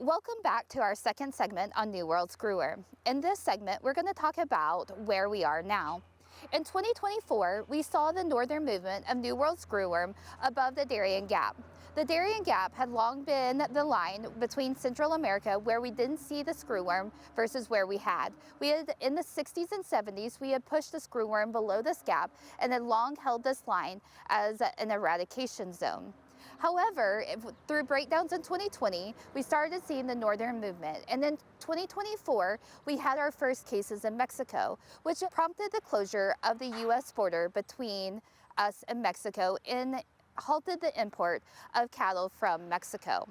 Welcome back to our second segment on New World Screwworm. In this segment, we're going to talk about where we are now. In 2024, we saw the northern movement of New World Screwworm above the Darien Gap. The Darien Gap had long been the line between Central America where we didn't see the screwworm versus where we had. In the 60s and 70s, we had pushed the screwworm below this gap and had long held this line as an eradication zone. However, through breakdowns in 2020, we started seeing the northern movement. And in 2024, we had our first cases in Mexico, which prompted the closure of the U.S. border between us and Mexico and halted the import of cattle from Mexico.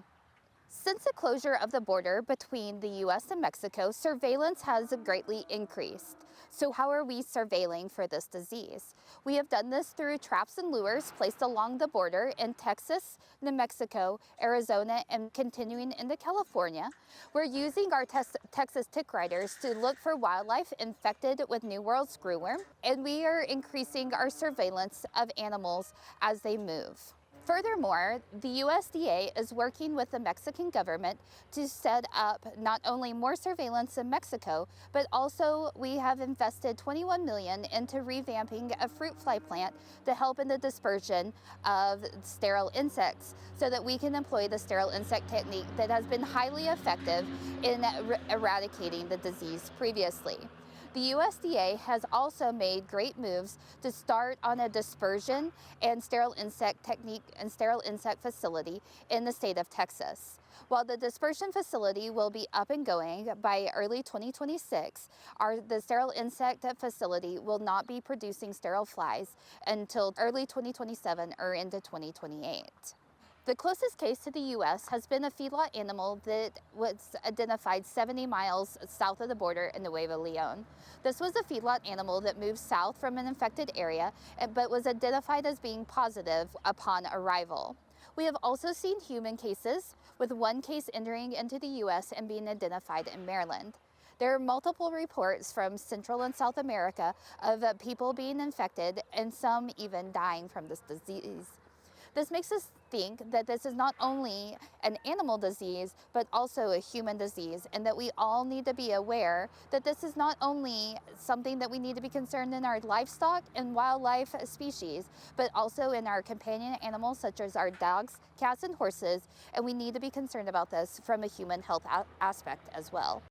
Since the closure of the border between the U.S. and Mexico, surveillance has greatly increased. So how are we surveilling for this disease? We have done this through traps and lures placed along the border in Texas, New Mexico, Arizona, and continuing into California. We're using our Texas tick riders to look for wildlife infected with New World Screwworm, and we are increasing our surveillance of animals as they move. Furthermore, the USDA is working with the Mexican government to set up not only more surveillance in Mexico, but also we have invested $21 million into revamping a fruit fly plant to help in the dispersion of sterile insects so that we can employ the sterile insect technique that has been highly effective in eradicating the disease previously. The USDA has also made great moves to start on a dispersion and sterile insect technique and sterile insect facility in the state of Texas. While the dispersion facility will be up and going by early 2026, the sterile insect facility will not be producing sterile flies until early 2027 or into 2028. The closest case to the U.S. has been a feedlot animal that was identified 70 miles south of the border in Nuevo Leon. This was a feedlot animal that moved south from an infected area, but was identified as being positive upon arrival. We have also seen human cases, with one case entering into the U.S. and being identified in Maryland. There are multiple reports from Central and South America of people being infected and some even dying from this disease. This makes us think that this is not only an animal disease, but also a human disease, and that we all need to be aware that this is not only something that we need to be concerned in our livestock and wildlife species, but also in our companion animals such as our dogs, cats, and horses, and we need to be concerned about this from a human health aspect as well.